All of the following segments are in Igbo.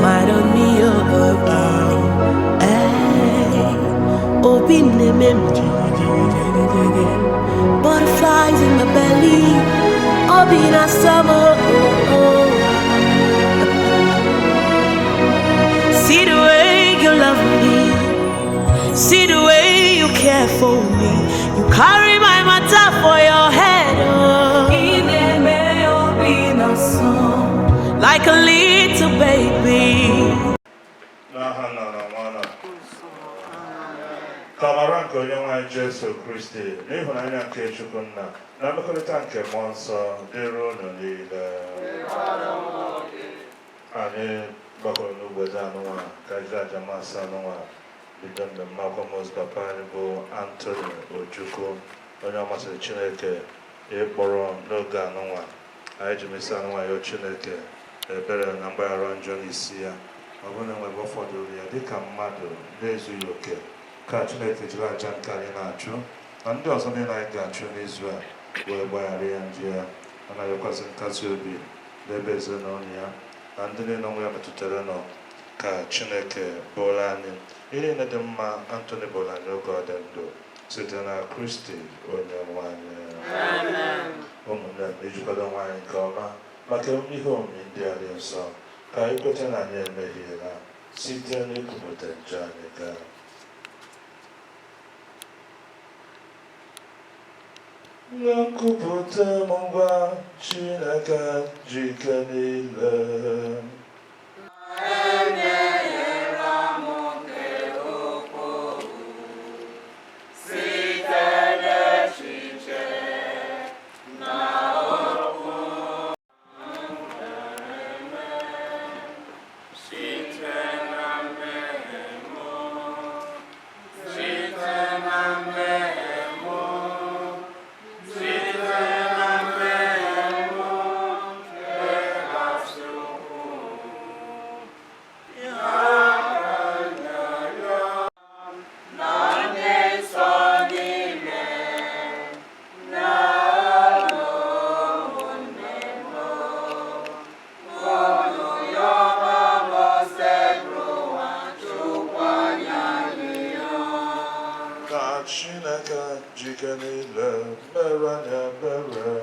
smile on me, butterflies in my belly, Obina summer. See the way you love me, see the way you care for me. You carry my matter for your head, like a little baby. Kamaranko Yonga Jesu Christi, Nihonanya Kechukuna, Namakotanke Monso, Derono Lila Ane Bakonu Bazanoa, Kaja Jamasa Noa, Bidon the Malcolmos Papanibo, Anthony Ojukwu, Onyamasa Chineke, Eboro, Noga Noa, Ajimisanwa Yochineke, a better number around Johnny Sia, Abuna Wabofoduria, Dika Mado, Dezu Yoke. Chineke jiri aja nke anyị na-achụ na ndị ọzọ niile anyị ga-achụ n'izu a wee gbaghara ya njọ ya anaghịkwasị nkasi obi n'ebe ezinụlọ ya na ndị niile onwe ya metụtara nọ ka Chineke bụrụ anyị ihe niile dị mma Anthony bụrụ anyị oge ọ dị ndụ site na Kristi onye nwe anyị. Ụmụnne m ijikwado nwaanyị nke ọma maka ihe omume ndị a dị nsọ ka anyị kweta na anyị emehiela site n'ikupụta njọ anyị gaa. Nakupụta m ngwa Chineke jike niile Chineke jike niile mere anyị ebere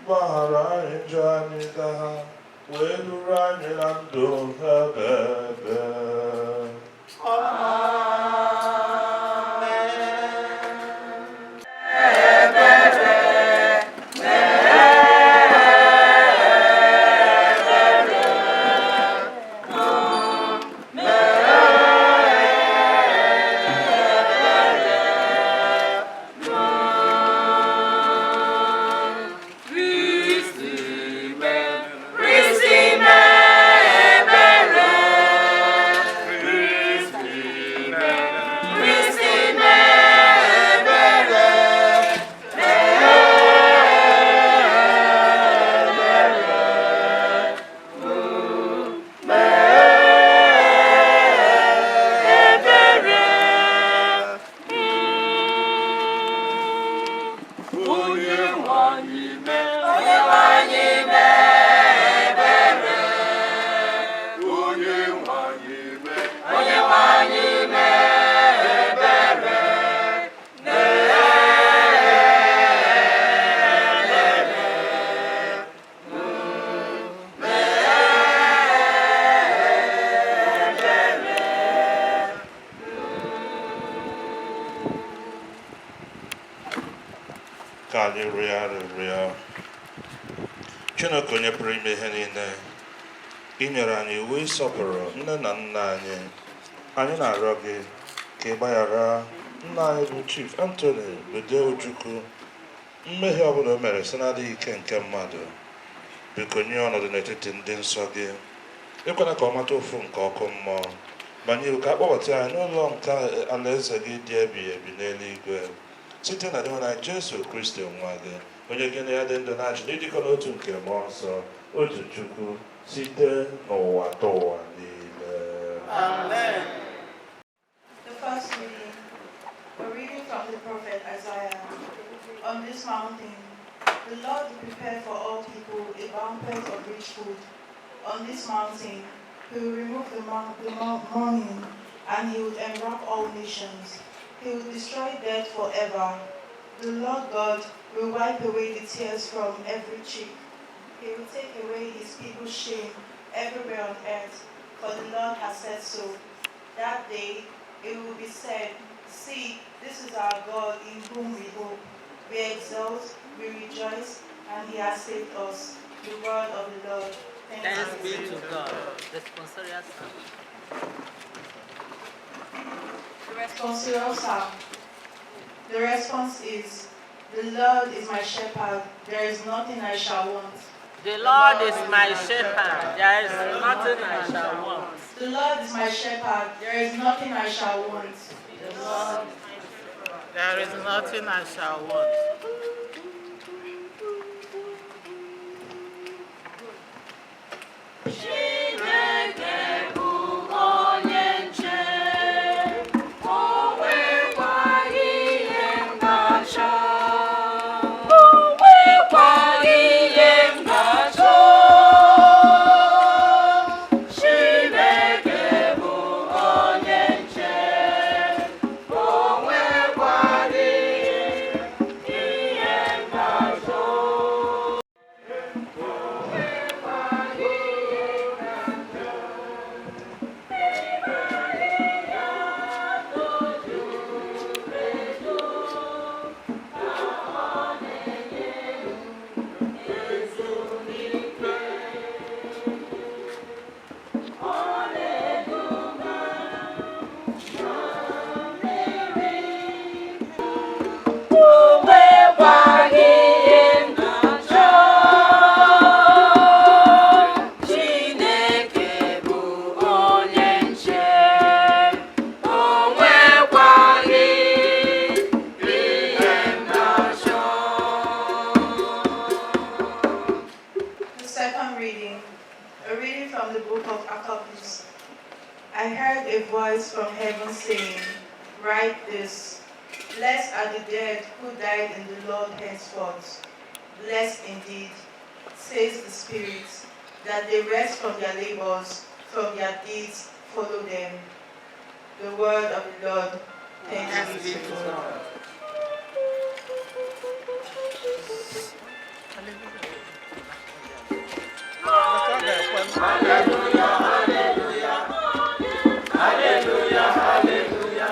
gbaghara anyị njọ anyị ka ha wee duru anyị na ndụ ebe ebe. Chineke onye pụrụ ime ihe niile inyere anyị iwu ịsọpụrụ nne na nna anyị na-arịọ gị ka ị gbaghara nna anyị bụ Chief Anthony Bude Ojukwu mmehie ọbụla o mere si n'adịghị ike nke mmadụ. Biko nye ọnọdụ n'etiti ndị nsọ gị ekwela ka ọ mata ụfụ nke ọkụ mmụọ banyere ka akpọbata anyị n'ụlọ nke alaeze gị dị ebighị ebi n'eluigwe site na dịwa na Jesu Kristi nwa gị onye gị na ya dị ndụ na-achị n'ịdịkọ n'otu nke mmụọ nsọ otu Chukwu site n'ụwa tụwa niile. Amen. The first reading, a reading from the prophet Isaiah. On this mountain, the Lord will prepare for all people a banquet of rich food. On this mountain, He will remove the mourning, and he would enwrap all nations. He will destroy death forever. The Lord God will wipe away the tears from every cheek. He will take away his people's shame everywhere on earth, for the Lord has said so. That day it will be said, "See, this is our God in whom we hope. We exult, we rejoice, and he has saved us." The word of the Lord. Thanks be to God. The sponsorial psalm. The responsorial psalm. The response is, "The Lord is my shepherd, there is nothing I shall want." The Lord is my shepherd, there is nothing I shall want. The Lord is my shepherd, there is nothing I shall want. There is nothing I shall want. A reading from the book of Akubudenze. I heard a voice from heaven saying, "Write this, blessed are the dead who died in the Lord henceforth. Blessed indeed, says the Spirit, that they rest from their labors, from their deeds follow them." The word of the Lord. Thanks be to God. Hallelujah, hallelujah, hallelujah, hallelujah, hallelujah,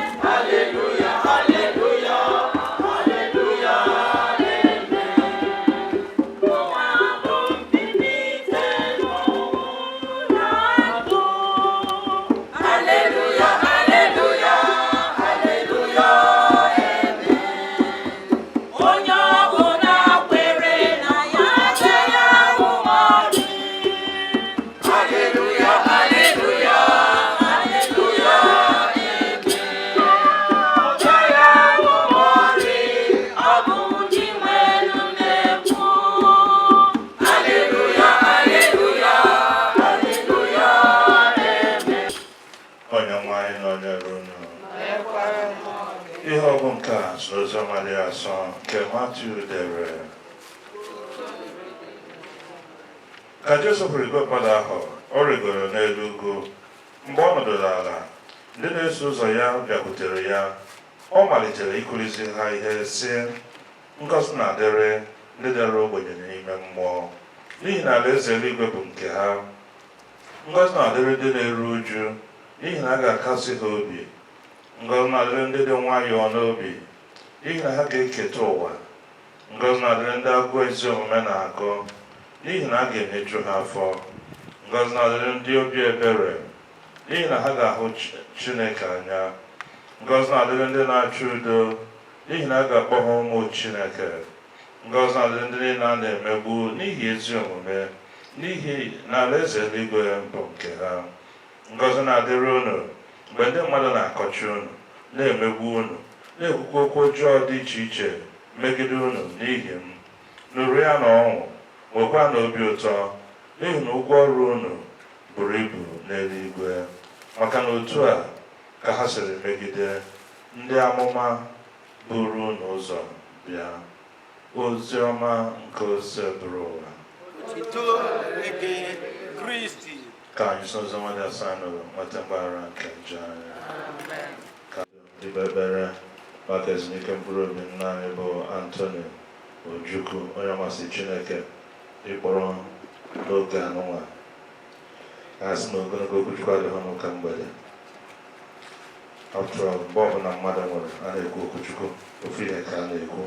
hallelujah, hallelujah, hallelujah, hallelujah, hallelujah. Ihe ọgwụ nke a n'oziọma asọ nke Matiu dere. Ka Josef hụrụ igwe mmadụ ahụ, ọ rịgoro n'elu ugwu. Mgbe ọ nọdụrụ ala, ndị na-eso ụzọ ya bịakwutere ya. Ọ malitere ịkụzi ha ihe sị, "Ngọzi na-adịrị ndị dara ogbenye n'ime mmụọ, n'ihi na alaeze eluigwe bụ nke ha. Ngọzi na-adịrị ndị na-eru uju, n'ihi na a ga-akasị ha obi. Ngọzi na-adịrị ndị dị nwayọọ n'obi, n'ihi na ha ga-eketa ụwa. Ngọzi na-adịrị ndị agụụ ezi omume na-agụ, n'ihi na a ga-enyeju ha afọ. Ngọzi na-adịrị ndị obi ebere, n'ihi na ha ga-ahụ Chineke anya. Ngọzi na-adịrị ndị na-achọ udo, n'ihi na a ga-akpọ ha ụmụ Chineke. Ngọzi na-adịrị ndị niile a na-emegbu n'ihi ezi omume, n'ihi na alaeze eluigwe bụ nke ha. Ngọzi na-adịrị unu mgbe ndị mmadụ na-akọcha unu, na-emegbu unu, na-ekwukwa okwu ọjọọ dị iche iche megide unu n'ihi m. Nụrụ ya na ọṅụ, nwekwa na obi ụtọ, n'ihi na ụgwọ ọrụ unu buru ibu n'eluigwe. Maka na otu a ka ha siri megide ndị amụma buru unu ụzọ bịa. Ozi ọma nke ose bụrụ ụwa. Kristi ka anyị so zama dị asaa nụrụ nweta mgbaghara nke njọ anyị ka ikpe ekpere maka ezumike mkpụrụ obi nna anyị bụ Anthony Ojukwu onye ọmasị Chineke ịkpọrọ n'oge anụnwa a sị na ogologo okwuchukwu adịghị n'ụka mgbede after all mgbe ọbụla mmadụ nwere a na-ekwu okwuchukwu ofu ihe ka a na-ekwu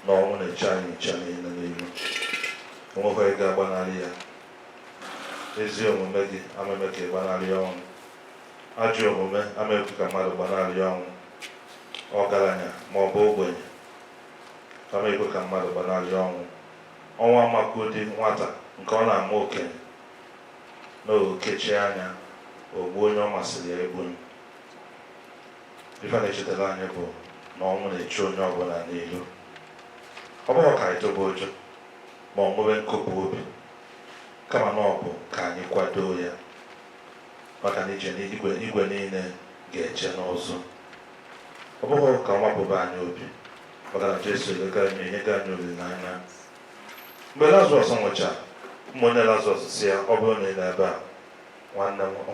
na ọnwụ na-eche anyị nche niile n'ihu onwekwaghị ga-agbanarị ya ezi omume gị ameme ka ị gbanarị ọnwụ ajọ omume amekwu ka mmadụ gbanarị ọnwụ ọgaranya ma ọ bụ ogbenye amekwu ka mmadụ gbanarị ọnwụ ọnwa amakudi nwata nke ọ na-ama okenye na okechi anya ogbu onye ọ masịrị ya egbu ife na-echetara anyị bụ na ọnwụ na-eche onye ọbụla n'ihu ọ bụghị ka anyị tụba ụjọ ma ọ nwere nkụpụ obi kama na ọ bụ ka anyị kwado ya maka na ije n'igwe niile ga-eche n'ụzọ ọ bụghị ka ọ mapụba anyị obi maka na Jesu enye gị anyị olileanya mgbe Lazarus nwụchara ụmụnne Lazarus si ya ọ bụrụ na ị na-ebe a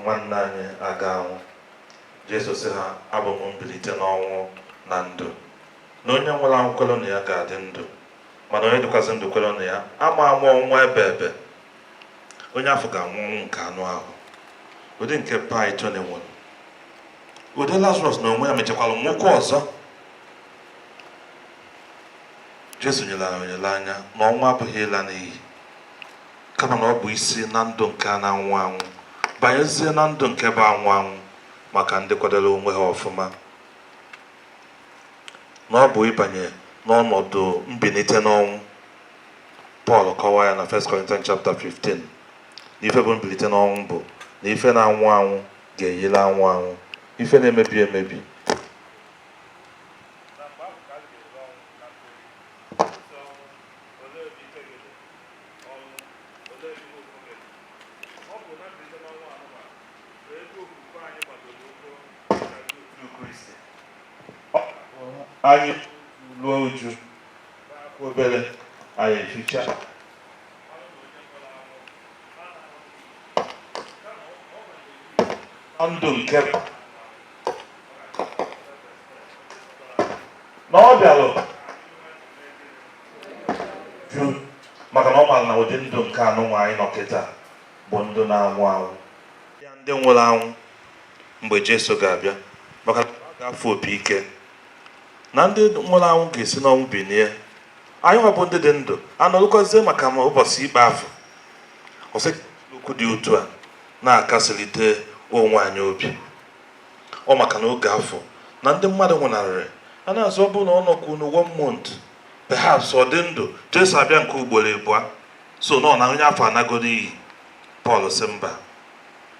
nwanne anyị aga anwụ Jesu sị ha abụ m mbilite n'ọnwụ na ndụ na onye nwere anwụ kwere na ya ga-adị ndụ mana onye dịkwazị ndụ kwere na ya ama amụ ọnwa ebe onye afọ ga-anwụ ọnwụ nke anụ ahụ ụdị nke Python nwere ụdị Lazarus na onwe ya mechakwara nwụkwa ọzọ Jesu nyere anya na ọnwụ abụghị ịla n'iyi kama na ọ bụ isi na ndụ nke a na-anwụ anwụ banyezie na ndụ nke bụ anwụ anwụ maka ndị kwadoro onwe ha ọfụma na ọ bụ ịbanye n'ọnọdụ mbilite n'ọnwụ Pọl kọwaa ya na 1 Corinthians chapter 15 na ife bụ mbilite n'ọnwụ bụ na ife na-anwụ anwụ ga-eyila anwụ anwụ ife na-emebi emebi anyị ruo uju obere anyị eficha ndụ nke na ọ bịara jụ maka na ọ maara na ụdị ndụ nke anụnwa anyị nọ kịta bụ ndụ na-anwụ anwụ ya ndị nwụrụ anwụ mgbe Jesu ga-abịa maka na ọ ga-afụ opi ike na ndị nwụrụ anwụ ga-esi n'ọnwụ binie anyị nwabụ ndị dị ndụ anọrụkwazie maka ma ụbọchị ikpe afọ ọsị okwu dị otu a na-akasilite onwe anyị obi ọ maka na oge afọ na ndị mmadụ nwụnarịrị a na-azụ ọ bụ na ọ nọkwu n'1 month perhaps ọ dị ndụ Jesu abịa nke ugboro abụọ so nọ na onye afọ anagoro iyi Pọl sị mba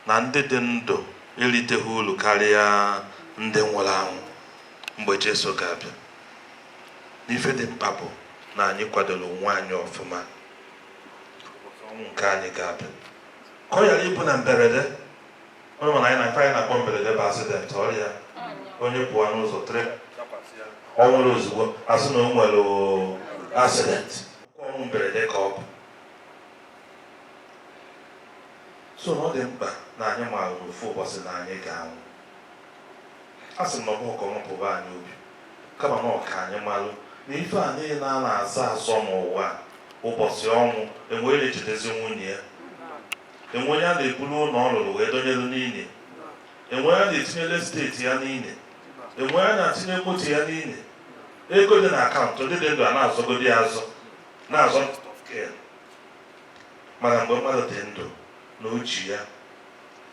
na ndị dị ndụ eriteghị uru karịa ndị nwụrụ anwụ mgbe Jesu ga-abịa n'ife dị mkpa bụ na anyị kwadoro onwe anyị ọfụma ọnwụ nke anyị ga-abịa ka ọ ghara ịbụ na mberede onye mana anyị na-akpọ mberede bụ accident ọrịa onye pụọ n'ụzọ ọ nwere ozugbo asị na o nwere accident ọnwụ mberede ka ọ bụ so na ọ dị mkpa na anyị maara ofu ụbọchị na anyị ga-anwụ a sị m na ọ bụghị ka ọ mapụba anyị obi kama na ọka anyị malụ na ife a niile a na-azọ azọ n'ụwa ụbọchị ọnwụ enwe na-echetezi nwunye ya enwe onye a na-ebulu ụlọ ọ lụrụ wee donyelu n'ile enwe onye a na-etinyele steeti ya n'ile enwe onye a na-atinye moto ya n'ile ego dị na akaụntụ ndị dị ndụ a na-azọgodi azọ na-azọ mana mgbe mmadụ dị ndụ na oji ya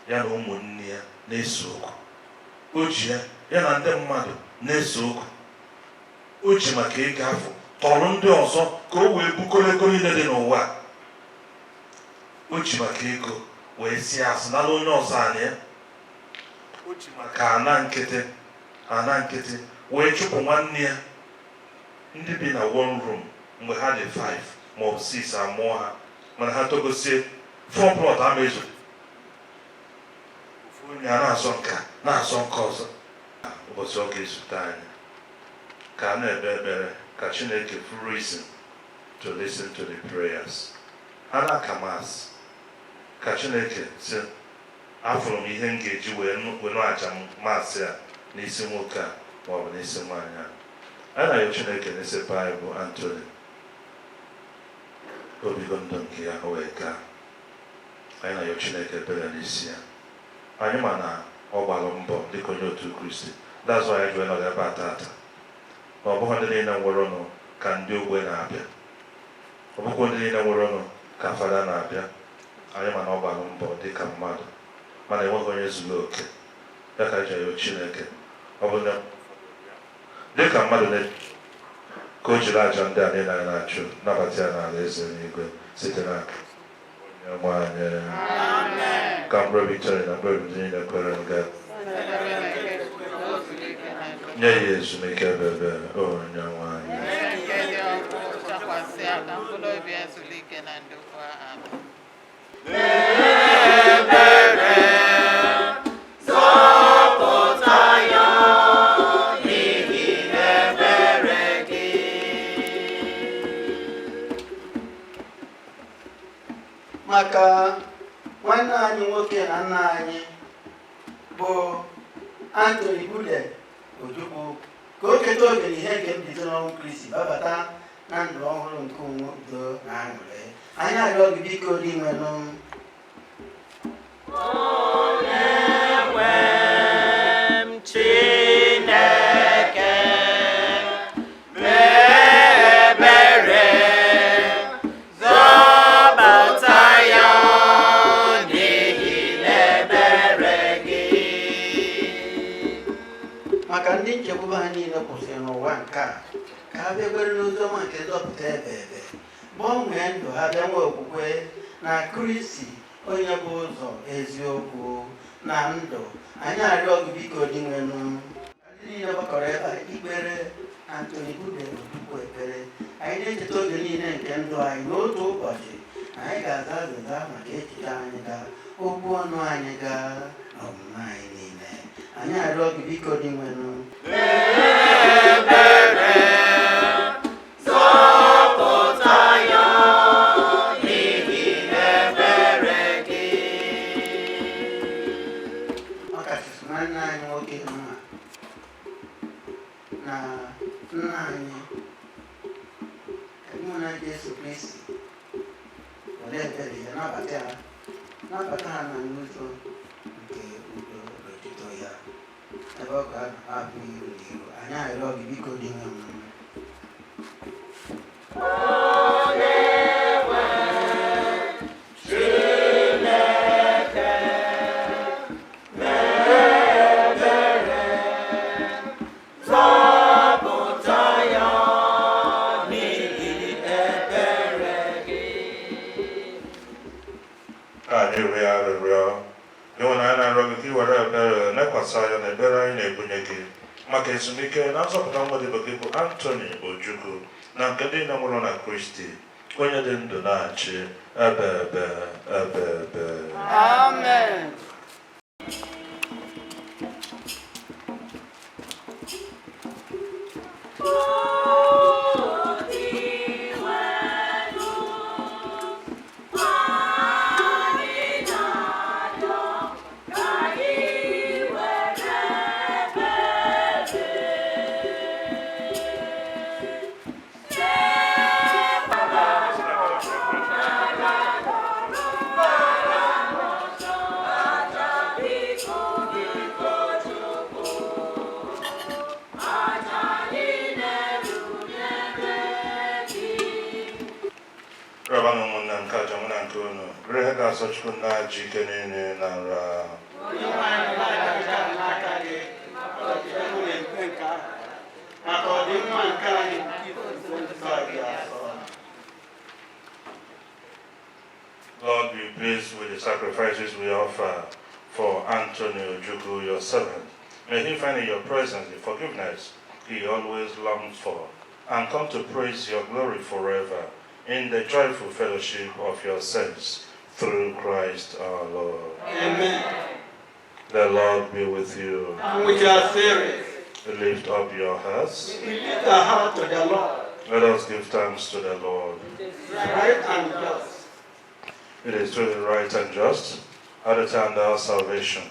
na ụmụnne ya na-eso okwu oji ya na ndị mmadụ na-eso okwu o ji maka ịga afọ tọrọ ndị ọzọ ka o wee bukọrọ ego niile dị n'ụwa o ji maka ego wee si asị nala onye ọzọ anya o ji maka ana nkịtị wee chụpụ nwanne ya ndị bi na 1 room mgbe ha dị 5 maọbụ 6 amụọ ha mana ha togosie 4 plọt ama ezo ofu onye a na-azọ nka na-azọ nke ọzọ ụbọchị ọ ga-ezute anyị ka a na-ekpe ekpere ka Chineke furu isi to listen to the prayers ha na-aka maasị ka Chineke sị afụrụ m ihe m ga-eji wee aja masị a n'isi nwoke a ma ọ bụ n'isi nwaanyị a. Anyị na-ayọ Chineke n'isi anyị bụ Anthony obigo ndụ nke ya wee gaa. Anyị na-ayọ Chineke ebere n'isi ya. Anyị ma na ọ gbara mbọ dịka onye otu Kristi. That's why anyị ji nọrọ ebe a tata. Na ọ bụghị ndị niile nwere ọnụ ka ndị ogbe na-abịa, ọ bụghị ndị niile nwere ọnụ ka fada na-abịa. Anyị ma na ọ gbara mbọ dịka mmadụ mana enweghị onye zuru oke. Ya ka anyị ji ayọ Chineke ọ bụ na dịka mmadụ ka o jiri aja ndị a niile anyị na-achụ nabata ya n'ala eze n'igwe site n'aka onye nwanyị. Ka mkpụrụ Victoria na mkpụrụ ndị niile kwere nga nye ya ezumike ebe onye nwanyị. Maka nwanne anyị nwoke na nna anyị bụ Anthony Bude Ojukwu ka o keta oge n'ihe nke mbido n'ọnwụ Kristi babata na ndụ ọhụrụ nke onwe udo na aṅụrị. Anyị arịọ gị biko dị nwenụ maka ndị nchekwube ha niile kwụsịrị n'ụwa nke a ka ha bịakwere n'oziọma nke nzọpụta ebe gbanwee ndụ ha bịa nwee okwukwe na Kristi onye bụ ụzọ eziokwu na ndụ. Anyị arịọ gị biko dị nwenụ ndị niile gbakọrọ ebe a ikpere Anthony Bude Ojukwu ekpere. Anyị na-echeta oge niile nke ndụ anyị n'otu ụbọchị anyị ga-aza azịza maka echiche anyị gaa, okwu ọnụ anyị gaa na ọmụmụ anyị niile. Anyị arịọ gị biko dị nwenụ ọkachasị nwanne anyị nwoke mma na nna anyị mụ na Jesu Kristi were ebere ya nabata ha na n'ụzọ nke udo n'otito ya ebe ọ ga-abụ iru n'iru. Anyị arịọ gị biko dị nwenụ nekwasị na ebere anyị na-ebunye gị maka ezumike na nzọpụta nwa dị gị bụ Anthony Ojukwu na nke ndị nwụrụ na Kristi onye dị ndụ na-achị ebe. Amen. Chukwu na jike niile na nra Lord, be pleased with the sacrifices we offer for Anthony Ojukwu, your servant. May he find in your presence the forgiveness he always longs for, and come to praise your glory forever in the joyful fellowship of your saints, through Christ our Lord. Amen. The Lord be with you. And with your spirit. Lift up your hearts. We lift our heart to the Lord. Let us give thanks to the Lord. Right and just. It is truly right and just, at the time of our salvation,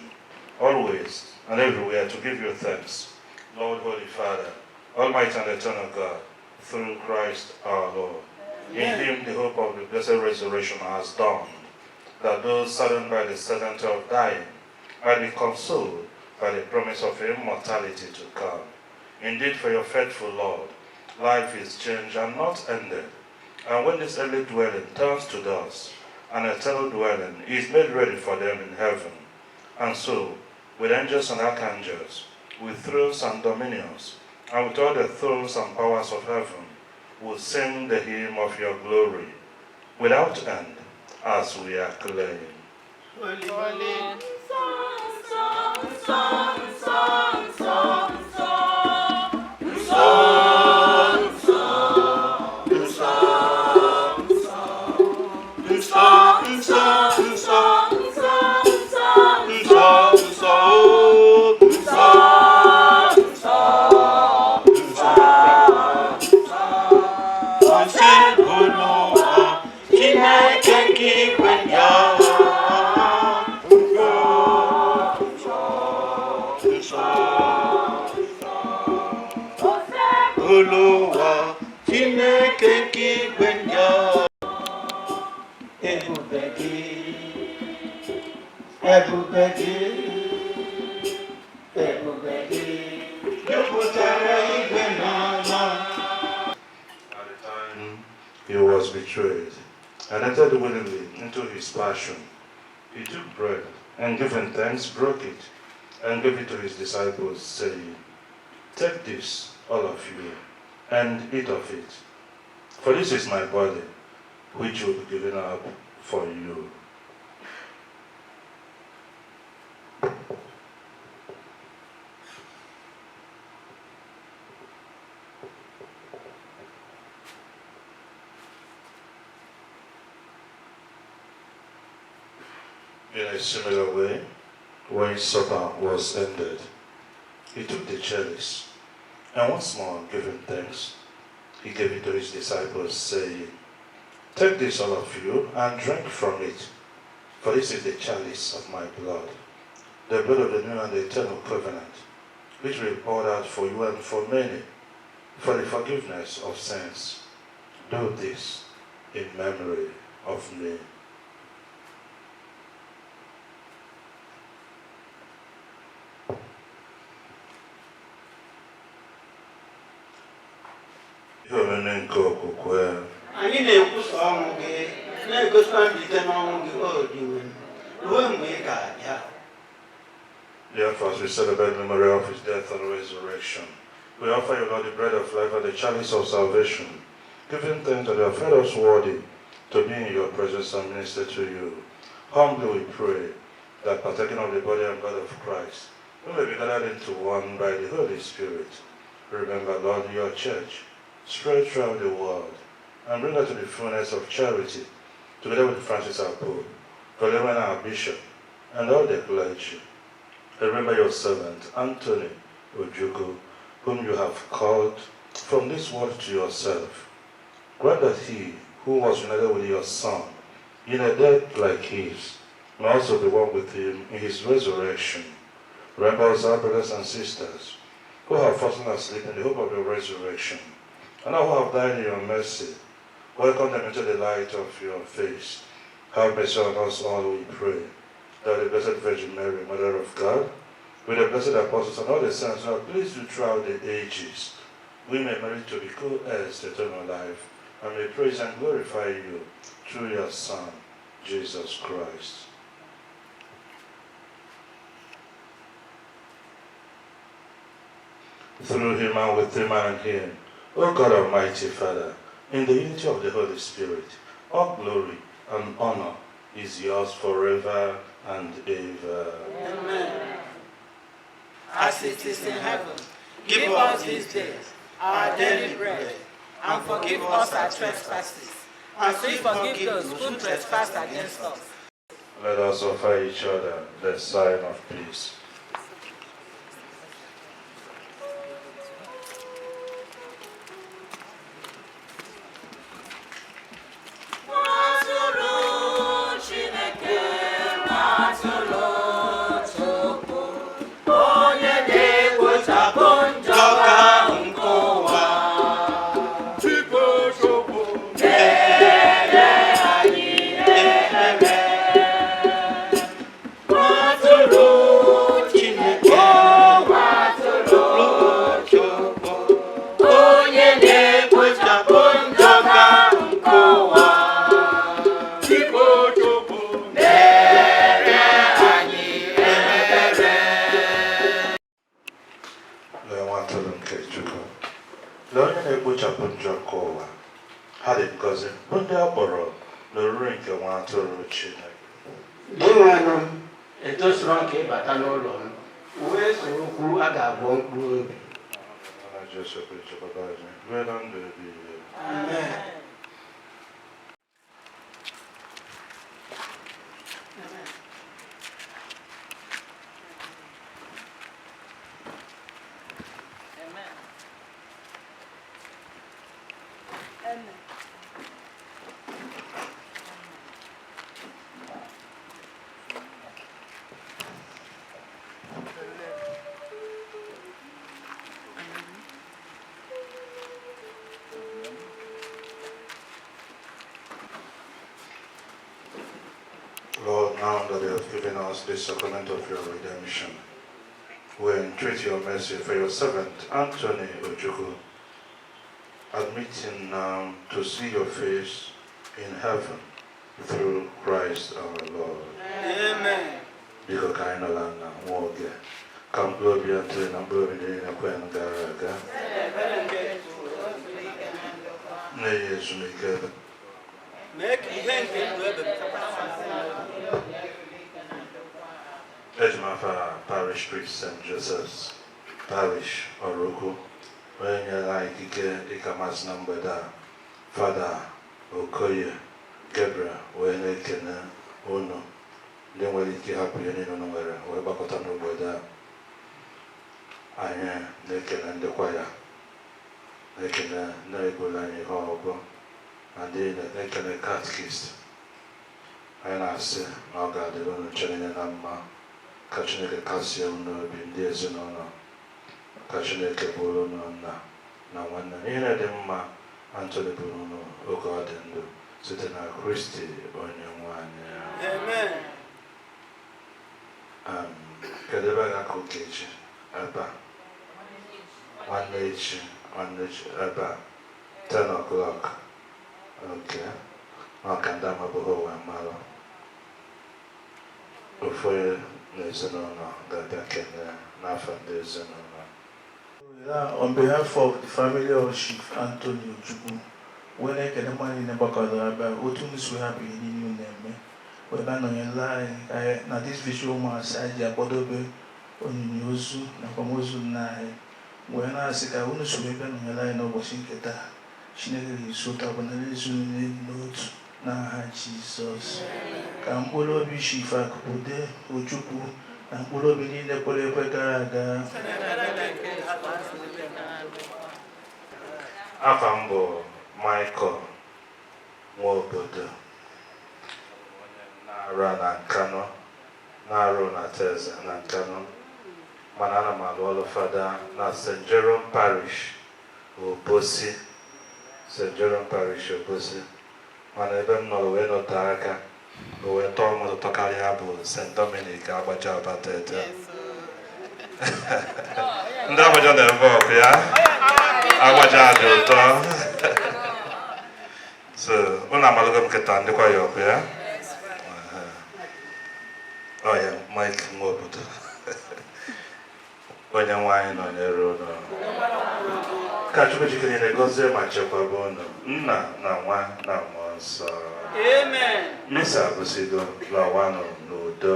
always and everywhere to give you thanks, Lord, Holy Father, Almighty and eternal God, through Christ our Lord. In him the hope of the blessed resurrection has dawned, that those saddened by the certainty of dying might be consoled by the promise of immortality to come. Indeed, for your faithful Lord, life is changed and not ended. And when this earthly dwelling turns to dust, an eternal dwelling is made ready for them in heaven. And so, with angels and archangels, with thrones and dominions, and with all the thrones and powers of heaven, will sing the hymn of your glory, without end, as we acclaim. Holy, holy. He was betrayed and entered willingly into his passion. He took bread and giving thanks, broke it and gave it to his disciples, saying, "Take this, all of you, and eat of it, for this is my body, which will be given up for you." In a similar way, when supper was ended, he took the chalice, and once more giving thanks, he gave it to his disciples, saying, "Take this, all of you, and drink from it, for this is the chalice of my blood, the blood of the new and the eternal covenant, which will be poured out for you and for many, for the forgiveness of sins. Do this in memory of me." Anyị na-ekwusa ọnwụ gị, na-egosikwa mbilite n'ọnwụ gị, o Diwe, ruo mgbe ị ga-abịa. Therefore, as we celebrate the memory of his death and resurrection, we offer you, Lord, the bread of life and the chalice of salvation, giving thanks that you have fed us worthy to be in your presence and minister to you. Humbly we pray that, partaking of the body and blood of Christ, we may be gathered into one by the Holy Spirit. Remember, Lord, your church, spread throughout the world, and bring her to the fullness of charity, together with Francis our Pope, Philemon our Bishop, and all the clergy. Remember your servant, Anthony Ojukwu, whom you have called from this world to yourself. Grant that he, who was united with your Son, in a death like his, may also be one with him in his resurrection. Remember us, our brothers and sisters, who have fallen asleep in the hope of your resurrection, and who have died in your mercy. Welcome them into the light of your face. Have mercy on us all, we pray, that the Blessed Virgin Mary, Mother of God, with the blessed apostles and all the saints who have pleased you throughout the ages, we may merit to be co-heirs to eternal life, and may praise and glorify you through your Son, Jesus Christ. Through him and with him and in him, O God Almighty Father, in the unity of the Holy Spirit, all glory and honor is yours forever and ever. Amen. As it is in heaven, give us this day our daily bread, and forgive us our trespasses, as we forgive those who trespass against us. Let us offer each other the sign of peace. ndị a kpọrọ n'oriri nke nwa atụrụ Chineke. Dị nwanụ etosoro nke ịbata n'ụlọ m wee soro okwu a ga-abụọ mkpụrụ obi. Jesu Kristo Baba anyị, wee na ndụ ebighị ebi. Amen. Lord, now that you have given us the sacrament of your redemption, we entreat your mercy for your servant, Anthony Ojukwu, admitting now to see your face in heaven through Christ our Lord. Amen. Biko ka anyị nọla na nwa oge ka mkpụrụ obi ya tụrụ na mkpụrụ obi niile kwen gara aga na-enye ezumike Ejmafa Parish Priest St. Joseph's Parish Oraukwu onye nyere anyị ikike ịkamasị na mgbede a Fada Okoye Gabriel wee na-ekene unu ndị nwere ike hapụ ihe niile unu nwere wee gbakọta n'obodo a. Anyị na-ekene ndị kwaya, na-ekene na-egolu anyị ihe ọgụ na ndị na-ekene katkist. Anyị na-asị na ọ ga-adịrị unu chere na mma, ka Chineke kasie unu obi ndị ezinụlọ, ka Chineke bụrụ unu nna na nwanne. Ihe dị mma Anthony bụrụ unu oge ọ dị ndụ site na Kristi onye nwe anyị. Amen. Kedu ebe a ga-akụ Okechi? Ebe a. Nwanne echi ebe a 10 o'clock. Okay. Maka ndị amabụghị ụwa mara. Ofu n'ezinụlọ ga-abịa kene n'afọ ndị ezinụlọ. On behalf of the family of Chief Anthony Ojukwu, we na-ekele mmadụ niile gbakọrọ ebe a, otu ndị si hapụ ihe niile na-eme wee nọnyere anyị na this Vigil mass anyị ji akwadobe onyinye ozu na akwamozu nna anyị, wee na-asị ka unu soro ebe nọnyere anyị n'ụbọchị nke taa. Chineke ga-esi ụtọ abụnara ezinụlọ n'otu n'aha Jizọs. Ka mkpụrụ obi Chief Akubudenze Ojukwu na mkpụrụ obi niile kwere ekwe gara aga. Afa m bụ Michael Nwobodo, na-arụ na Nkano, na-arụ na Teza na Nkano, mana ana m alụ ọrụ fada na St. Jerome Parish Obosi, St. Jerome Parish Obosi, mana ebe m nọrọ wee nọte aka o wee tọọ m ụtọ karịa bụ St. Dominic Agbaja Abatete. Ndị Agbaja na-ebe ọkụ ya, Agbaja dị ụtọ. So, unu amalụgo m kịta ndịkwa ya ọkụ ya. Ọ ya Mike Nwobodo, onye nwaanyị nọ n'ere ụlọ. Ka Chukwu jikere na-egozie ma chekwaba unu, Nna na Nwa na Mmụọ Nsọ. Amen. Misa bụsigo lawanụ n'udo.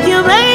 You made